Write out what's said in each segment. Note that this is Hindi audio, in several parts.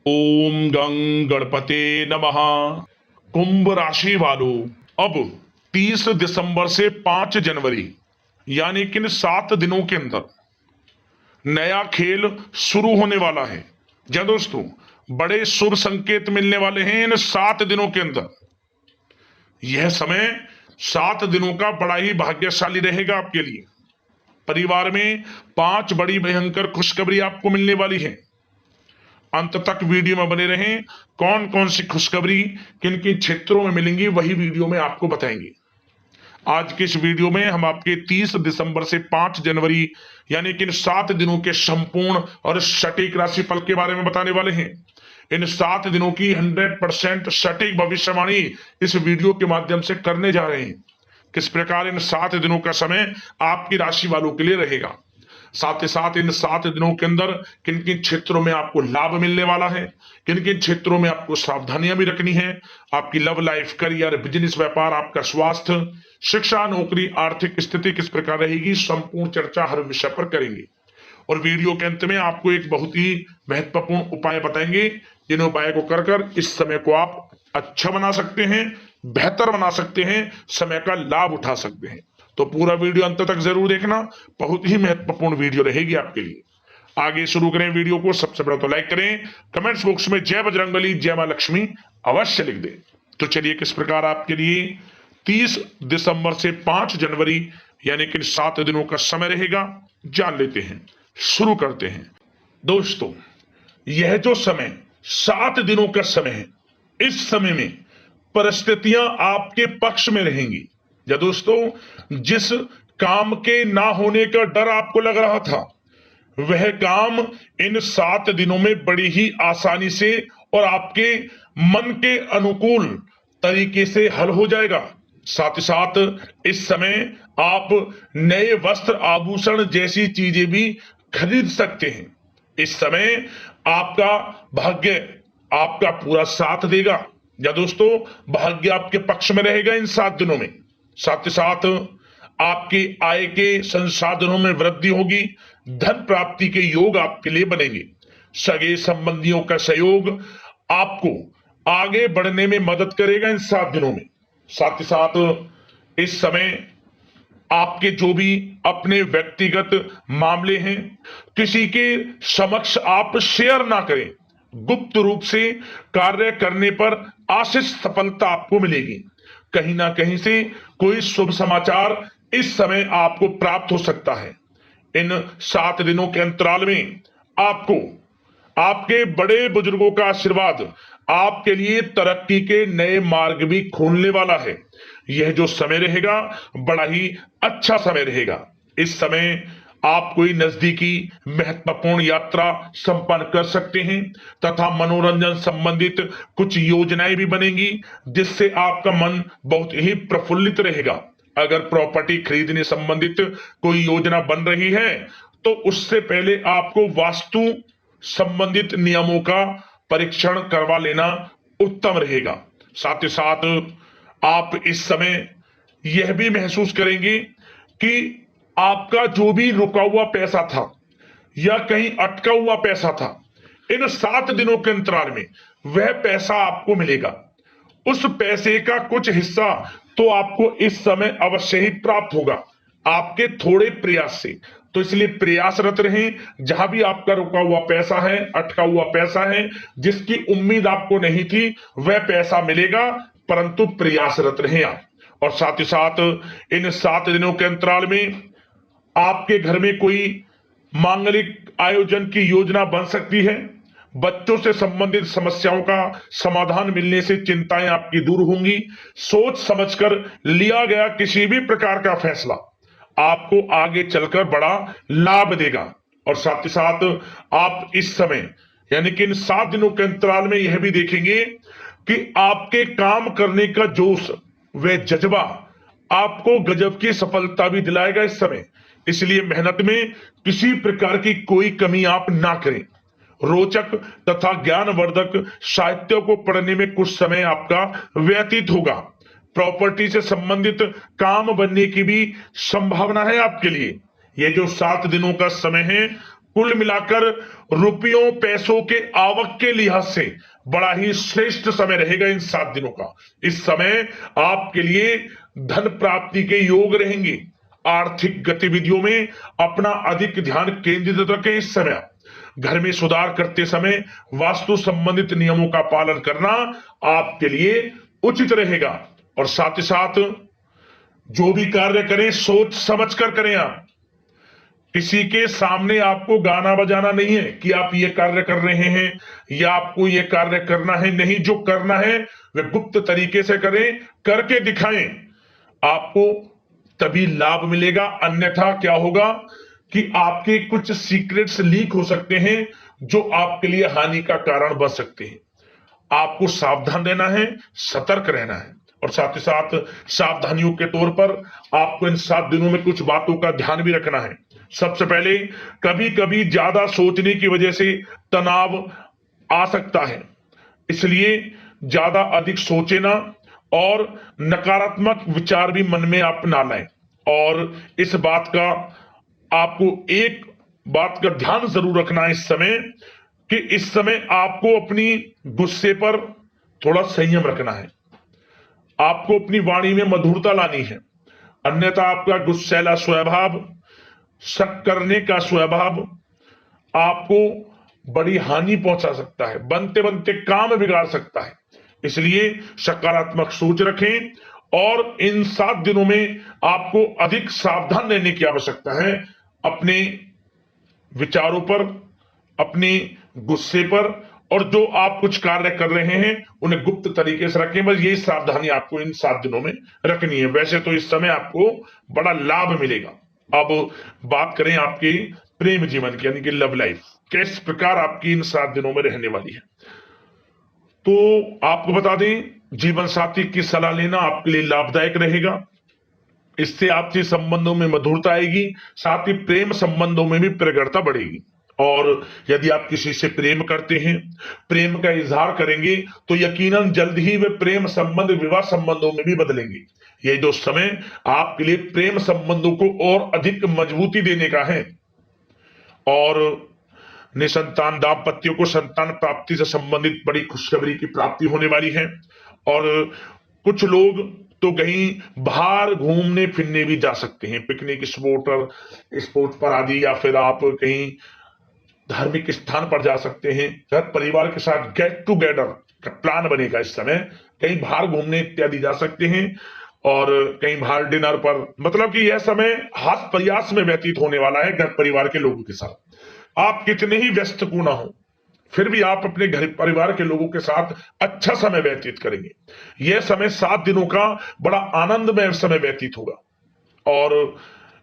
ओम गं गणपते नमः। कुंभ राशि वालों, अब 30 दिसंबर से 5 जनवरी यानी कि इन 7 दिनों के अंदर नया खेल शुरू होने वाला है। जी दोस्तों, बड़े शुभ संकेत मिलने वाले हैं इन 7 दिनों के अंदर। यह समय 7 दिनों का बड़ा ही भाग्यशाली रहेगा आपके लिए। परिवार में 5 बड़ी भयंकर खुशखबरी आपको मिलने वाली है। अंत तक वीडियो में बने रहें। कौन कौन सी खुशखबरी किन किन क्षेत्रों में मिलेंगी वही वीडियो में आपको बताएंगे। आज के इस वीडियो में हम आपके 30 दिसंबर से 5 जनवरी यानी कि इन 7 दिनों के संपूर्ण और सटीक राशिफल के बारे में बताने वाले हैं। इन 7 दिनों की 100% सटीक भविष्यवाणी इस वीडियो के माध्यम से करने जा रहे हैं। किस प्रकार इन 7 दिनों का समय आपकी राशि वालों के लिए रहेगा, साथ ही साथ इन 7 दिनों के अंदर किन किन क्षेत्रों में आपको लाभ मिलने वाला है, किन किन क्षेत्रों में आपको सावधानियां भी रखनी है। आपकी लव लाइफ, करियर, बिजनेस, व्यापार, आपका स्वास्थ्य, शिक्षा, नौकरी, आर्थिक स्थिति किस प्रकार रहेगी, संपूर्ण चर्चा हर विषय पर करेंगे। और वीडियो के अंत में आपको एक बहुत ही महत्वपूर्ण उपाय बताएंगे, जिन उपाय को कर इस समय को आप अच्छा बना सकते हैं, बेहतर बना सकते हैं, समय का लाभ उठा सकते हैं। तो पूरा वीडियो अंत तक जरूर देखना, बहुत ही महत्वपूर्ण वीडियो रहेगी आपके लिए। आगे शुरू करें वीडियो को। सबसे पहले तो लाइक करें, कमेंट्स बॉक्स में जय बजरंगबली, जय मां लक्ष्मी अवश्य लिख दें। तो चलिए किस प्रकार आपके लिए 30 दिसंबर से 5 जनवरी यानी कि 7 दिनों का समय रहेगा, जान लेते हैं। शुरू करते हैं। दोस्तों, यह जो समय 7 दिनों का समय है, इस समय में परिस्थितियां आपके पक्ष में रहेंगी। या दोस्तों, जिस काम के ना होने का डर आपको लग रहा था, वह काम इन 7 दिनों में बड़ी ही आसानी से और आपके मन के अनुकूल तरीके से हल हो जाएगा। साथ ही साथ इस समय आप नए वस्त्र, आभूषण जैसी चीजें भी खरीद सकते हैं। इस समय आपका भाग्य आपका पूरा साथ देगा। या दोस्तों, भाग्य आपके पक्ष में रहेगा इन 7 दिनों में। साथ ही साथ आपकी आय के संसाधनों में वृद्धि होगी, धन प्राप्ति के योग आपके लिए बनेंगे। सगे संबंधियों का सहयोग आपको आगे बढ़ने में मदद करेगा इन 7 दिनों में। साथ ही साथ इस समय आपके जो भी अपने व्यक्तिगत मामले हैं, किसी के समक्ष आप शेयर ना करें। गुप्त रूप से कार्य करने पर आशीष सफलता आपको मिलेगी। कहीं ना कहीं से कोई शुभ समाचार इस समय आपको प्राप्त हो सकता है। इन 7 दिनों के अंतराल में आपको आपके बड़े बुजुर्गों का आशीर्वाद आपके लिए तरक्की के नए मार्ग भी खोलने वाला है। यह जो समय रहेगा, बड़ा ही अच्छा समय रहेगा। इस समय आप कोई नजदीकी महत्वपूर्ण यात्रा संपन्न कर सकते हैं तथा मनोरंजन संबंधित कुछ योजनाएं भी बनेंगी, जिससे आपका मन बहुत ही प्रफुल्लित रहेगा। अगर प्रॉपर्टी खरीदने संबंधित कोई योजना बन रही है, तो उससे पहले आपको वास्तु संबंधित नियमों का परीक्षण करवा लेना उत्तम रहेगा। साथ ही साथ आप इस समय यह भी महसूस करेंगे कि आपका जो भी रुका हुआ पैसा था या कहीं अटका हुआ पैसा था, इन 7 दिनों के अंतराल में वह पैसा आपको मिलेगा। उस पैसे का कुछ हिस्सा तो आपको इस समय अवश्य ही प्राप्त होगा, आपके थोड़े प्रयास से। तो इसलिए प्रयासरत रहें। जहां भी आपका रुका हुआ पैसा है, अटका हुआ पैसा है, जिसकी उम्मीद आपको नहीं थी, वह पैसा मिलेगा, परंतु प्रयासरत रहें आप। और साथ ही साथ इन 7 दिनों के अंतराल में आपके घर में कोई मांगलिक आयोजन की योजना बन सकती है। बच्चों से संबंधित समस्याओं का समाधान मिलने से चिंताएं आपकी दूर होंगी। सोच समझकर लिया गया किसी भी प्रकार का फैसला आपको आगे चलकर बड़ा लाभ देगा। और साथ ही साथ आप इस समय यानी कि इन 7 दिनों के अंतराल में यह भी देखेंगे कि आपके काम करने का जोश, वह जज्बा आपको गजब की सफलता भी दिलाएगा इस समय। इसलिए मेहनत में किसी प्रकार की कोई कमी आप ना करें। रोचक तथा ज्ञानवर्धक साहित्य को पढ़ने में कुछ समय आपका व्यतीत होगा। प्रॉपर्टी से संबंधित काम बनने की भी संभावना है आपके लिए। ये जो 7 दिनों का समय है, कुल मिलाकर रुपयों पैसों के आवक के लिहाज से बड़ा ही श्रेष्ठ समय रहेगा इन 7 दिनों का। इस समय आपके लिए धन प्राप्ति के योग रहेंगे। आर्थिक गतिविधियों में अपना अधिक ध्यान केंद्रित रखें। इस समय घर में सुधार करते समय वास्तु संबंधित नियमों का पालन करना आपके लिए उचित रहेगा। और साथ ही साथ जो भी कार्य करें सोच समझ कर करें। आप किसी के सामने आपको गाना बजाना नहीं है कि आप ये कार्य कर रहे हैं या आपको ये कार्य करना है। नहीं, जो करना है वह गुप्त तरीके से करें, करके दिखाएं। आपको तभी लाभ मिलेगा, अन्यथा क्या होगा कि आपके कुछ सीक्रेट्स लीक हो सकते हैं जो आपके लिए हानि का कारण बन सकते हैं। आपको सावधान रहना है, सतर्क रहना है। और साथ ही साथ सावधानियों के तौर पर आपको इन 7 दिनों में कुछ बातों का ध्यान भी रखना है। सबसे पहले, कभी कभी ज्यादा सोचने की वजह से तनाव आ सकता है, इसलिए ज्यादा अधिक सोचे ना और नकारात्मक विचार भी मन में आप ना लाएं। और इस बात का आपको एक बात का ध्यान जरूर रखना है इस समय, कि इस समय आपको अपनी गुस्से पर थोड़ा संयम रखना है। आपको अपनी वाणी में मधुरता लानी है, अन्यथा आपका गुस्सैला स्वभाव, शक करने का स्वभाव आपको बड़ी हानि पहुंचा सकता है, बनते बनते काम बिगाड़ सकता है। इसलिए सकारात्मक सोच रखें और इन 7 दिनों में आपको अधिक सावधान रहने की आवश्यकता है। अपने विचारों पर, अपने गुस्से पर, और जो आप कुछ कार्य कर रहे हैं उन्हें गुप्त तरीके से रखें। बस यही सावधानी आपको इन 7 दिनों में रखनी है। वैसे तो इस समय आपको बड़ा लाभ मिलेगा। अब बात करें आपके प्रेम जीवन की, यानी कि लव लाइफ किस प्रकार आपकी इन 7 दिनों में रहने वाली है। तो आपको बता दें, जीवन साथी की सलाह लेना आपके लिए लाभदायक रहेगा। इससे आपसी संबंधों में मधुरता आएगी, साथ ही प्रेम संबंधों में भी प्रगाढ़ता बढ़ेगी। और यदि आप किसी से प्रेम करते हैं, प्रेम का इजहार करेंगे, तो यकीनन जल्द ही वे प्रेम संबंध विवाह संबंधों में भी बदलेंगे। ये जो समय आपके लिए प्रेम संबंधों को और अधिक मजबूती देने का है। और निसंतान दाम्पत्यों को संतान प्राप्ति से संबंधित बड़ी खुशखबरी की प्राप्ति होने वाली है। और कुछ लोग तो कहीं बाहर घूमने फिरने भी जा सकते हैं, पिकनिक स्पॉट पर आदि, या फिर आप कहीं धार्मिक स्थान पर जा सकते हैं। घर परिवार के साथ गेट टुगेदर का प्लान बनेगा। इस समय कहीं बाहर घूमने इत्यादि जा सकते हैं और कहीं बाहर डिनर पर, मतलब कि यह समय हास प्रयास में व्यतीत होने वाला है घर परिवार के लोगों के साथ। आप कितने ही व्यस्त क्यों ना हो, फिर भी आप अपने घर परिवार के लोगों के साथ अच्छा समय व्यतीत करेंगे। यह समय 7 दिनों का बड़ा आनंदमय समय व्यतीत होगा। और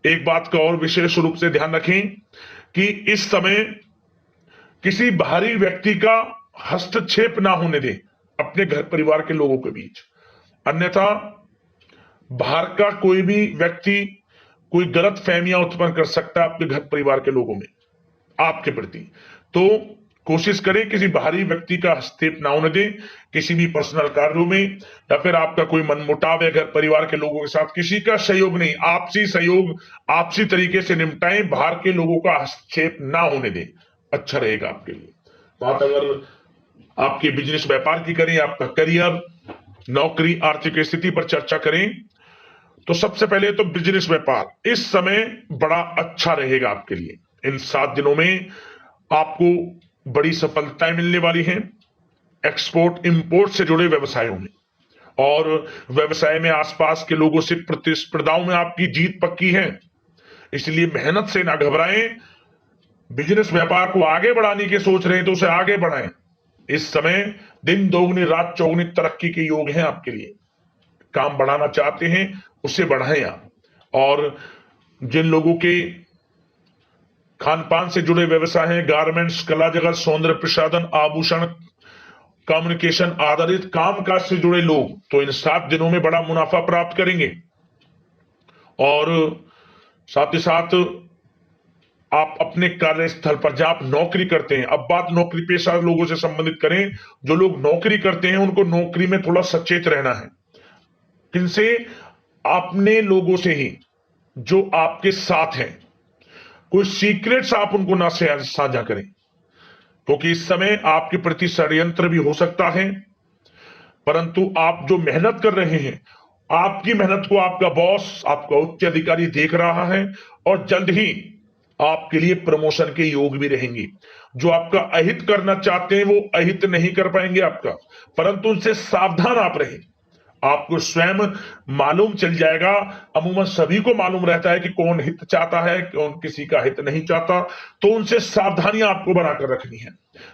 एक बात का और विशेष रूप से ध्यान रखें कि इस समय किसी बाहरी व्यक्ति का हस्तक्षेप ना होने दें अपने घर परिवार के लोगों के बीच, अन्यथा बाहर का कोई भी व्यक्ति कोई गलत फहमियां उत्पन्न कर सकता है आपके घर परिवार के लोगों में आपके प्रति। तो कोशिश करें किसी बाहरी व्यक्ति का हस्तक्षेप ना होने दें किसी भी पर्सनल कार्यों में, या फिर आपका कोई मनमुटाव है घर परिवार के लोगों के साथ, किसी का सहयोग नहीं, आपसी सहयोग आपसी तरीके से निपटाएं, बाहर के लोगों का हस्तक्षेप ना होने दें, अच्छा रहेगा आपके लिए। बात अगर आपके बिजनेस व्यापार की करें, आपका करियर, नौकरी, आर्थिक स्थिति पर चर्चा करें, तो सबसे पहले तो बिजनेस व्यापार इस समय बड़ा अच्छा रहेगा आपके लिए। इन 7 दिनों में आपको बड़ी सफलताएं मिलने वाली हैं एक्सपोर्ट इंपोर्ट से जुड़े व्यवसायों में, और व्यवसाय में आसपास के लोगों से प्रतिस्पर्धाओं में आपकी जीत पक्की है। इसलिए मेहनत से ना घबराएं। बिजनेस व्यापार को आगे बढ़ाने की सोच रहे हैं तो उसे आगे बढ़ाएं। इस समय दिन दोगुनी रात चौगुनी तरक्की के योग हैं आपके लिए। काम बढ़ाना चाहते हैं उसे बढ़ाएं आप। और जिन लोगों के खान पान से जुड़े व्यवसाय हैं, गारमेंट्स, कला जगत, सौंदर्य प्रसाधन, आभूषण, कम्युनिकेशन आधारित कामकाज से जुड़े लोग, तो इन 7 दिनों में बड़ा मुनाफा प्राप्त करेंगे। और साथ ही साथ आप अपने कार्यस्थल पर जहां आप नौकरी करते हैं, अब बात नौकरी पेशा लोगों से संबंधित करें, जो लोग नौकरी करते हैं उनको नौकरी में थोड़ा सचेत रहना है। किनसे? अपने लोगों से ही जो आपके साथ हैं। कोई सीक्रेट्स आप उनको ना साझा करें, क्योंकि इस समय आपके प्रति षड्यंत्र भी हो सकता है। परंतु आप जो मेहनत कर रहे हैं, आपकी मेहनत को आपका बॉस, आपका उच्च अधिकारी देख रहा है और जल्द ही आपके लिए प्रमोशन के योग भी रहेंगे। जो आपका अहित करना चाहते हैं वो अहित नहीं कर पाएंगे आपका, परंतु उनसे सावधान आप रहें। आपको स्वयं मालूम चल जाएगा, अमूमन सभी को मालूम रहता है कि कौन हित चाहता है, कौन किसी का हित नहीं चाहता, तो उनसे सावधानियां आपको बनाकर रखनी है।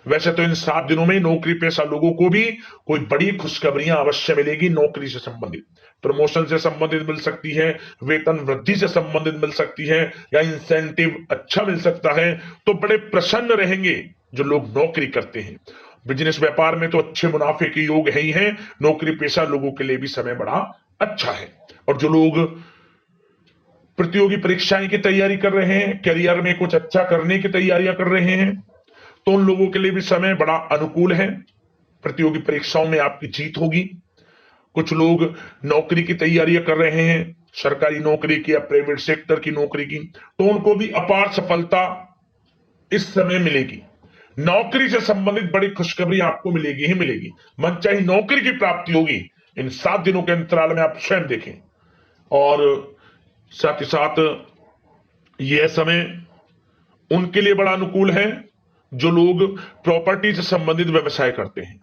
वैसे तो इन 7 दिनों में नौकरी पेशा लोगों को भी कोई बड़ी खुशखबरियां अवश्य मिलेगी। नौकरी से संबंधित, प्रमोशन से संबंधित मिल सकती है, वेतन वृद्धि से संबंधित मिल सकती है, या इंसेंटिव अच्छा मिल सकता है। तो बड़े प्रसन्न रहेंगे जो लोग नौकरी करते हैं। बिजनेस व्यापार में तो अच्छे मुनाफे के योग है ही है। नौकरी पेशा लोगों के लिए भी समय बड़ा अच्छा है। और जो लोग प्रतियोगी परीक्षाएं की तैयारी कर रहे हैं, करियर में कुछ अच्छा करने की तैयारियां कर रहे हैं, तो उन लोगों के लिए भी समय बड़ा अनुकूल है। प्रतियोगी परीक्षाओं में आपकी जीत होगी। कुछ लोग नौकरी की तैयारियां कर रहे हैं, सरकारी नौकरी की या प्राइवेट सेक्टर की नौकरी की, तो उनको भी अपार सफलता इस समय मिलेगी। नौकरी से संबंधित बड़ी खुशखबरी आपको मिलेगी ही मिलेगी। मनचाही नौकरी की प्राप्ति होगी इन 7 दिनों के अंतराल में, आप स्वयं देखें। और साथ ही साथ यह समय उनके लिए बड़ा अनुकूल है जो लोग प्रॉपर्टी से संबंधित व्यवसाय करते हैं।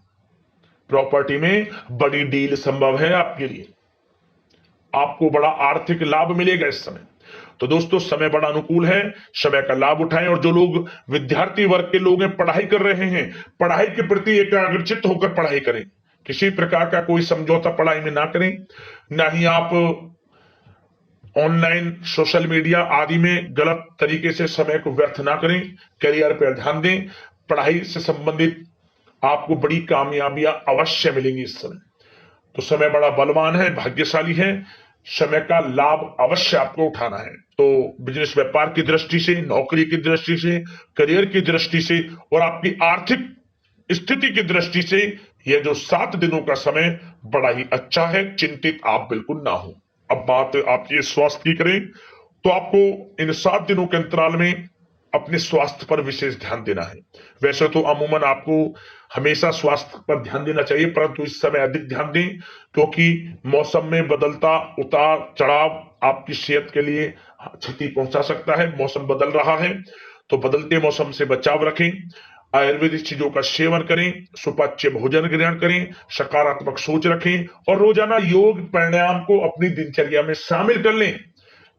प्रॉपर्टी में बड़ी डील संभव है आपके लिए, आपको बड़ा आर्थिक लाभ मिलेगा इस समय। तो दोस्तों, समय बड़ा अनुकूल है, समय का लाभ उठाएं। और जो लोग विद्यार्थी वर्ग के लोग हैं, पढ़ाई कर रहे हैं, पढ़ाई के प्रति एकाग्रचित्त होकर पढ़ाई करें। किसी प्रकार का कोई समझौता पढ़ाई में ना करें, ना ही आप ऑनलाइन सोशल मीडिया आदि में गलत तरीके से समय को व्यर्थ ना करें। करियर पर ध्यान दें। पढ़ाई से संबंधित आपको बड़ी कामयाबियां अवश्य मिलेंगी इस समय। तो समय बड़ा बलवान है, भाग्यशाली है। समय का लाभ अवश्य आपको उठाना है। तो बिजनेस व्यापार की दृष्टि से, नौकरी की दृष्टि से, करियर की दृष्टि से और आपकी आर्थिक स्थिति की दृष्टि से यह जो 7 दिनों का समय बड़ा ही अच्छा है। चिंतित आप बिल्कुल ना हो। अब बात आपके स्वास्थ्य की करें तो आपको इन 7 दिनों के अंतराल में अपने स्वास्थ्य पर विशेष ध्यान देना है। वैसे तो अमूमन आपको हमेशा स्वास्थ्य पर ध्यान देना चाहिए, परंतु इस समय अधिक ध्यान दें, क्योंकि मौसम में बदलता उतार चढ़ाव आपकी सेहत के लिए क्षति पहुंचा सकता है। मौसम बदल रहा है, तो बदलते मौसम से बचाव रखें। आयुर्वेदिक चीजों का सेवन करें, सुपाच्य भोजन ग्रहण करें, सकारात्मक सोच रखें और रोजाना योग प्राणायाम को अपनी दिनचर्या में शामिल कर लें।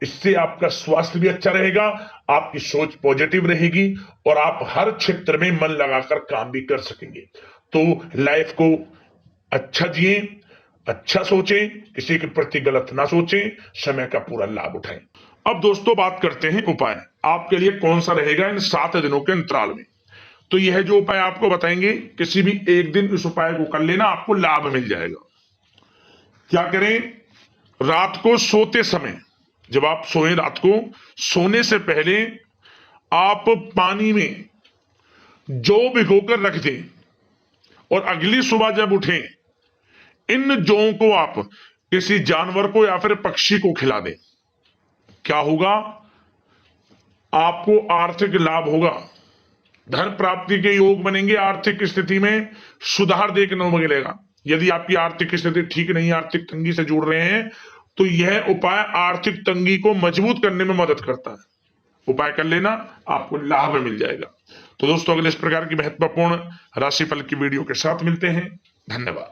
इससे आपका स्वास्थ्य भी अच्छा रहेगा, आपकी सोच पॉजिटिव रहेगी और आप हर क्षेत्र में मन लगाकर काम भी कर सकेंगे। तो लाइफ को अच्छा जिए, अच्छा सोचें, किसी के प्रति गलत ना सोचें, समय का पूरा लाभ उठाएं। अब दोस्तों बात करते हैं उपाय आपके लिए कौन सा रहेगा इन 7 दिनों के अंतराल में। तो यह जो उपाय आपको बताएंगे, किसी भी एक दिन इस उपाय को कर लेना, आपको लाभ मिल जाएगा। क्या करें? रात को सोते समय, जब आप सोए, रात को सोने से पहले आप पानी में जौ भिगोकर रख दें और अगली सुबह जब उठें, इन जौ को आप किसी जानवर को या फिर पक्षी को खिला दें। क्या होगा? आपको आर्थिक लाभ होगा, धन प्राप्ति के योग बनेंगे, आर्थिक स्थिति में सुधार देखने को मिलेगा। यदि आपकी आर्थिक स्थिति ठीक नहीं, आर्थिक तंगी से जुड़ रहे हैं, तो यह उपाय आर्थिक तंगी को मजबूत करने में मदद करता है। उपाय कर लेना, आपको लाभ मिल जाएगा। तो दोस्तों, अगले इस प्रकार की महत्वपूर्ण राशिफल की वीडियो के साथ मिलते हैं। धन्यवाद।